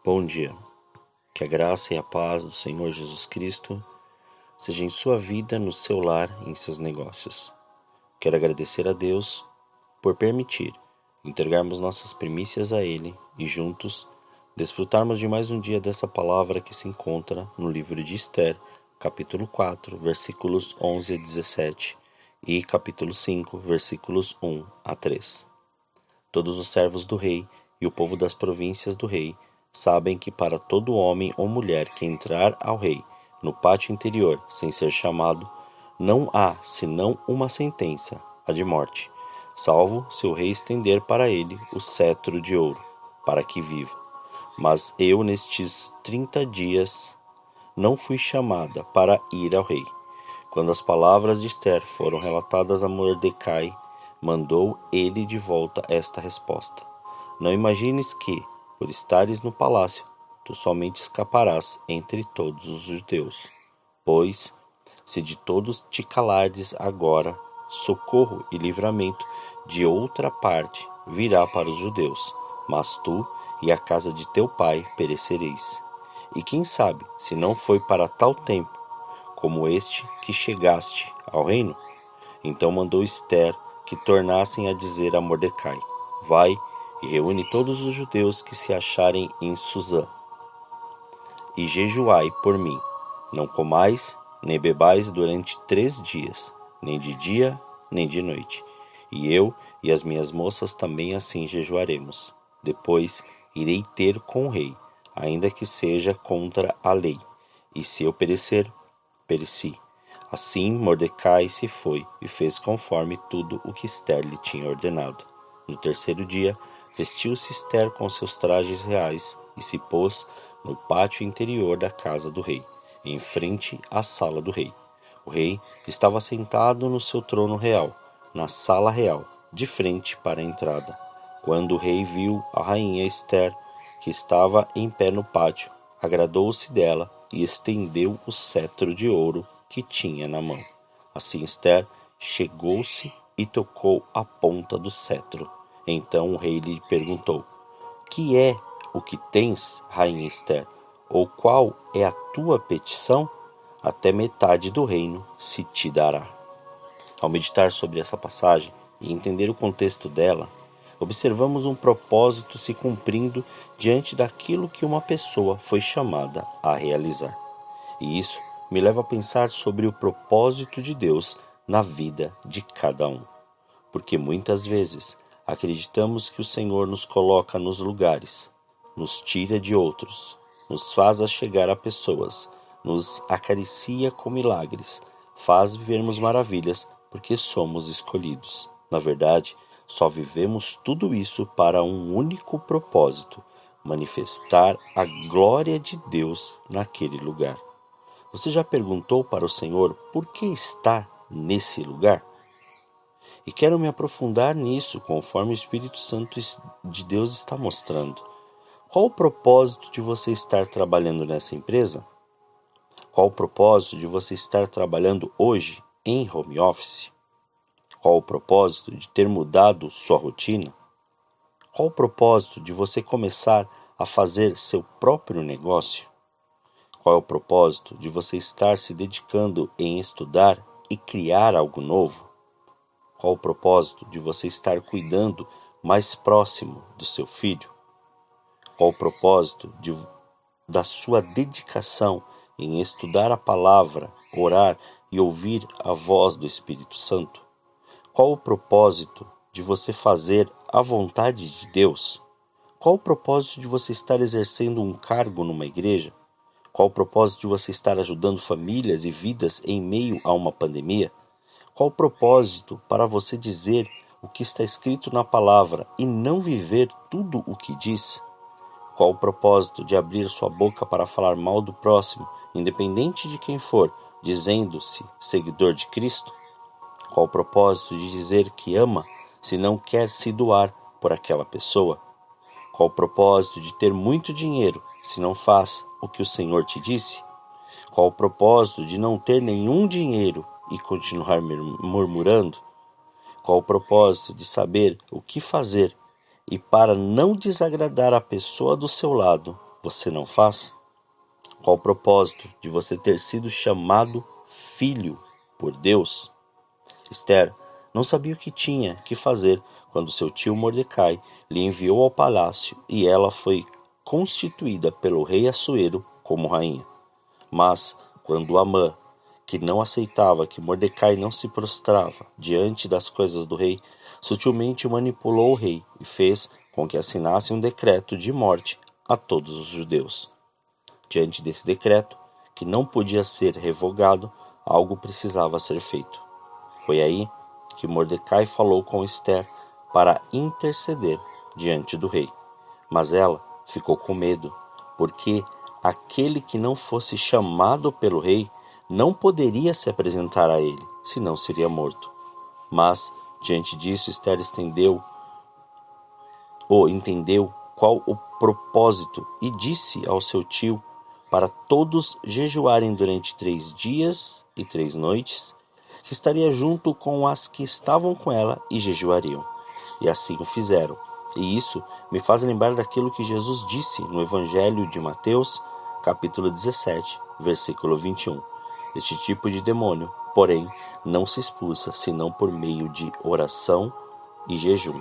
Bom dia, que a graça e a paz do Senhor Jesus Cristo seja em sua vida, no seu lar e em seus negócios. Quero agradecer a Deus por permitir entregarmos nossas primícias a Ele e juntos desfrutarmos de mais um dia dessa palavra que se encontra no livro de Esther, capítulo 4, versículos 11 a 17 e capítulo 5, versículos 1 a 3. Todos os servos do rei e o povo das províncias do rei sabem que para todo homem ou mulher que entrar ao rei no pátio interior sem ser chamado, não há senão uma sentença, a de morte, salvo se o rei estender para ele o cetro de ouro, para que viva. Mas eu nestes 30 dias não fui chamada para ir ao rei. Quando as palavras de Esther foram relatadas a Mordecai, mandou ele de volta esta resposta: Não imagines que, por estares no palácio, tu somente escaparás entre todos os judeus. Pois, se de todos te calardes agora, socorro e livramento de outra parte virá para os judeus, mas tu e a casa de teu pai perecereis. E quem sabe, se não foi para tal tempo como este que chegaste ao reino? Então mandou Esther que tornassem a dizer a Mordecai: Vai e reúne todos os judeus que se acharem em Susã, e jejuai por mim. Não comais, nem bebais durante 3 dias, nem de dia, nem de noite. E eu e as minhas moças também assim jejuaremos. Depois irei ter com o rei, ainda que seja contra a lei. E se eu perecer, pereci. Assim Mordecai se foi e fez conforme tudo o que Esther lhe tinha ordenado. No terceiro dia, vestiu-se Esther com seus trajes reais e se pôs no pátio interior da casa do rei, em frente à sala do rei. O rei estava sentado no seu trono real, na sala real, de frente para a entrada. Quando o rei viu a rainha Esther, que estava em pé no pátio, agradou-se dela e estendeu o cetro de ouro que tinha na mão. Assim Esther chegou-se e tocou a ponta do cetro. Então o rei lhe perguntou: Que é o que tens, rainha Esther? Ou qual é a tua petição? Até metade do reino se te dará. Ao meditar sobre essa passagem e entender o contexto dela, observamos um propósito se cumprindo diante daquilo que uma pessoa foi chamada a realizar. E isso me leva a pensar sobre o propósito de Deus na vida de cada um. Porque muitas vezes acreditamos que o Senhor nos coloca nos lugares, nos tira de outros, nos faz chegar a pessoas, nos acaricia com milagres, faz vivermos maravilhas porque somos escolhidos. Na verdade, só vivemos tudo isso para um único propósito: manifestar a glória de Deus naquele lugar. Você já perguntou para o Senhor por que está nesse lugar? E quero me aprofundar nisso conforme o Espírito Santo de Deus está mostrando. Qual o propósito de você estar trabalhando nessa empresa? Qual o propósito de você estar trabalhando hoje em home office? Qual o propósito de ter mudado sua rotina? Qual o propósito de você começar a fazer seu próprio negócio? Qual é o propósito de você estar se dedicando em estudar e criar algo novo? Qual o propósito de você estar cuidando mais próximo do seu filho? Qual o propósito da sua dedicação em estudar a palavra, orar e ouvir a voz do Espírito Santo? Qual o propósito de você fazer a vontade de Deus? Qual o propósito de você estar exercendo um cargo numa igreja? Qual o propósito de você estar ajudando famílias e vidas em meio a uma pandemia? Qual o propósito para você dizer o que está escrito na palavra e não viver tudo o que diz? Qual o propósito de abrir sua boca para falar mal do próximo, independente de quem for, dizendo-se seguidor de Cristo? Qual o propósito de dizer que ama se não quer se doar por aquela pessoa? Qual o propósito de ter muito dinheiro se não faz o que o Senhor te disse? Qual o propósito de não ter nenhum dinheiro e continuar murmurando? Qual o propósito de saber o que fazer e, para não desagradar a pessoa do seu lado, você não faz? Qual o propósito de você ter sido chamado filho por Deus? Esther não sabia o que tinha que fazer quando seu tio Mordecai lhe enviou ao palácio e ela foi constituída pelo rei Assuero como rainha. Mas, quando Amã, que não aceitava que Mordecai não se prostrava diante das coisas do rei, sutilmente manipulou o rei e fez com que assinasse um decreto de morte a todos os judeus. Diante desse decreto, que não podia ser revogado, algo precisava ser feito. Foi aí que Mordecai falou com Esther para interceder diante do rei. Mas ela ficou com medo, porque aquele que não fosse chamado pelo rei não poderia se apresentar a ele, senão seria morto. Mas, diante disso, Esther entendeu qual o propósito e disse ao seu tio para todos jejuarem durante 3 dias e 3 noites, que estaria junto com as que estavam com ela e jejuariam. E assim o fizeram. E isso me faz lembrar daquilo que Jesus disse no Evangelho de Mateus, capítulo 17, versículo 21. Este tipo de demônio, porém, não se expulsa senão por meio de oração e jejum.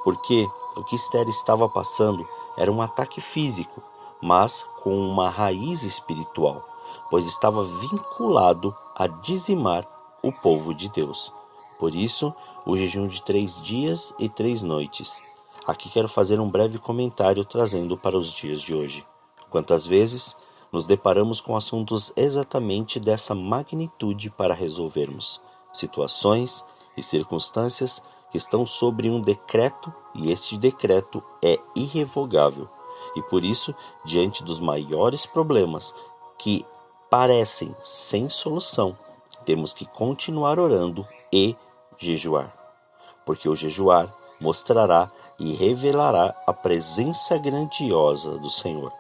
Porque o que Esther estava passando era um ataque físico, mas com uma raiz espiritual, pois estava vinculado a dizimar o povo de Deus. Por isso, o jejum de 3 dias e 3 noites. Aqui quero fazer um breve comentário trazendo para os dias de hoje. Quantas vezes nos deparamos com assuntos exatamente dessa magnitude para resolvermos situações e circunstâncias que estão sobre um decreto e este decreto é irrevogável. E por isso, diante dos maiores problemas que parecem sem solução, temos que continuar orando e jejuar. Porque o jejuar mostrará e revelará a presença grandiosa do Senhor.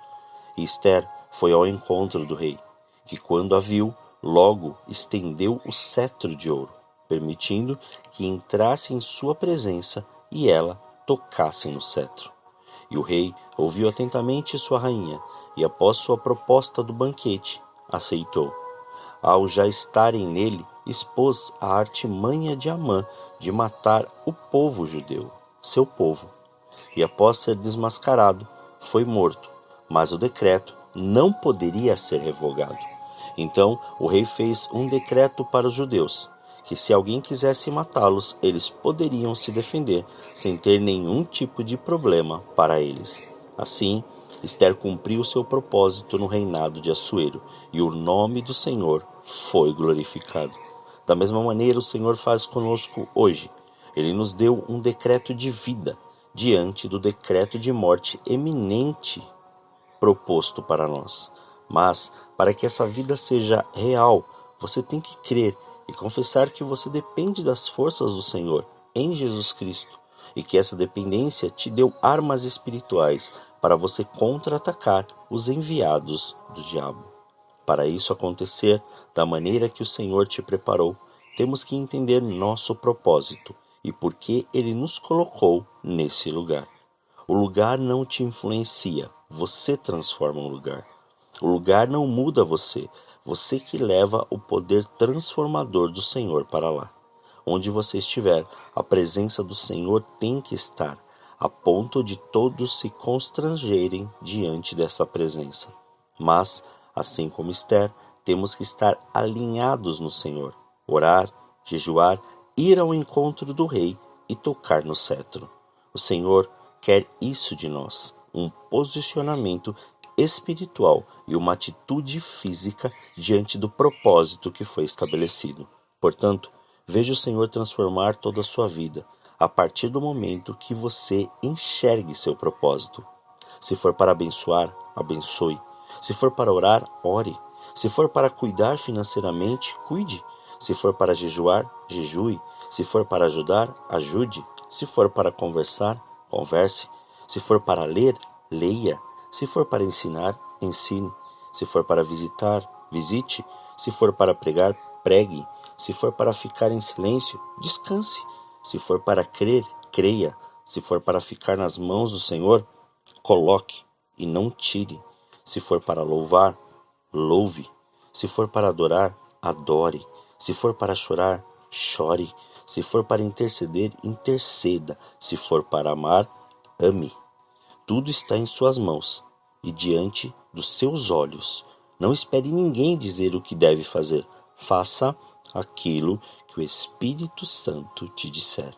E Esther foi ao encontro do rei, que quando a viu, logo estendeu o cetro de ouro, permitindo que entrasse em sua presença e ela tocasse no cetro. E o rei ouviu atentamente sua rainha, e após sua proposta do banquete, aceitou. Ao já estarem nele, expôs a artimanha de Amã de matar o povo judeu, seu povo. E após ser desmascarado, foi morto, mas o decreto não poderia ser revogado. Então o rei fez um decreto para os judeus, que se alguém quisesse matá-los, eles poderiam se defender sem ter nenhum tipo de problema para eles. Assim, Esther cumpriu seu propósito no reinado de Assuero, e o nome do Senhor foi glorificado. Da mesma maneira, o Senhor faz conosco hoje. Ele nos deu um decreto de vida diante do decreto de morte eminente proposto para nós. Mas, para que essa vida seja real, você tem que crer e confessar que você depende das forças do Senhor em Jesus Cristo e que essa dependência te deu armas espirituais para você contra-atacar os enviados do diabo. Para isso acontecer da maneira que o Senhor te preparou, temos que entender nosso propósito e por que Ele nos colocou nesse lugar. O lugar não te influencia, você transforma o lugar. O lugar não muda você, você que leva o poder transformador do Senhor para lá. Onde você estiver, a presença do Senhor tem que estar, a ponto de todos se constrangerem diante dessa presença. Mas, assim como Esther, temos que estar alinhados no Senhor, orar, jejuar, ir ao encontro do rei e tocar no cetro. O Senhor quer isso de nós, um posicionamento espiritual e uma atitude física diante do propósito que foi estabelecido. Portanto, veja o Senhor transformar toda a sua vida a partir do momento que você enxergue seu propósito. Se for para abençoar, abençoe. Se for para orar, ore. Se for para cuidar financeiramente, cuide. Se for para jejuar, jejue. Se for para ajudar, ajude. Se for para conversar, converse. Se for para ler, leia. Se for para ensinar, ensine. Se for para visitar, visite. Se for para pregar, pregue. Se for para ficar em silêncio, descanse. Se for para crer, creia. Se for para ficar nas mãos do Senhor, coloque e não tire. Se for para louvar, louve. Se for para adorar, adore. Se for para chorar, chore. Se for para interceder, interceda. Se for para amar, ame. Tudo está em suas mãos e diante dos seus olhos. Não espere ninguém dizer o que deve fazer. Faça aquilo que o Espírito Santo te disser.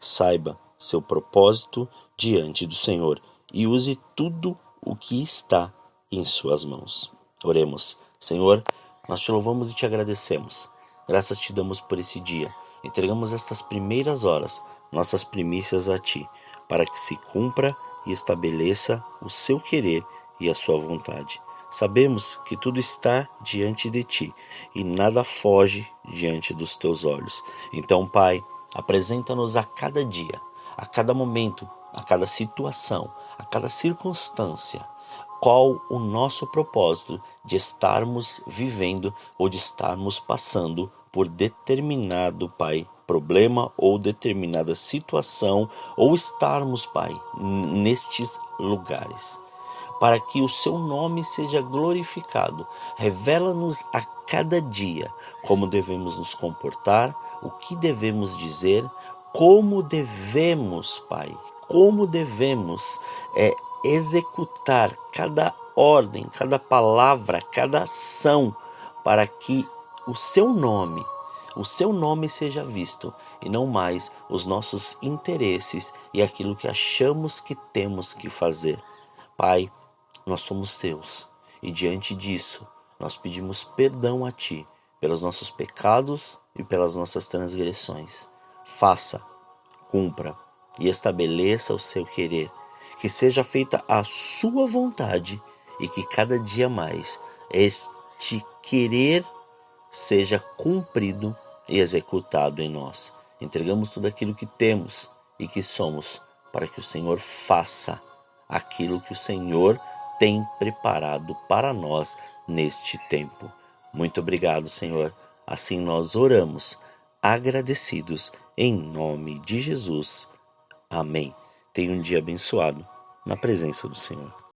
Saiba seu propósito diante do Senhor e use tudo o que está em suas mãos. Oremos. Senhor, nós te louvamos e te agradecemos. Graças te damos por esse dia. Entregamos estas primeiras horas, nossas primícias a ti, para que se cumpra e estabeleça o seu querer e a sua vontade. Sabemos que tudo está diante de ti e nada foge diante dos teus olhos. Então, Pai, apresenta-nos a cada dia, a cada momento, a cada situação, a cada circunstância, qual o nosso propósito de estarmos vivendo ou de estarmos passando por determinado, Pai, problema ou determinada situação, ou estarmos, Pai, nestes lugares. Para que o seu nome seja glorificado, revela-nos a cada dia como devemos nos comportar, o que devemos dizer, como devemos, Pai, como devemos executar cada ordem, cada palavra, cada ação, para que o seu nome seja visto e não mais os nossos interesses e aquilo que achamos que temos que fazer. Pai, nós somos teus e diante disso nós pedimos perdão a ti pelos nossos pecados e pelas nossas transgressões. Faça, cumpra e estabeleça o seu querer, que seja feita a sua vontade e que cada dia mais este querer seja cumprido e executado em nós. Entregamos tudo aquilo que temos e que somos para que o Senhor faça aquilo que o Senhor tem preparado para nós neste tempo. Muito obrigado, Senhor. Assim nós oramos, agradecidos, em nome de Jesus. Amém. Tenha um dia abençoado na presença do Senhor.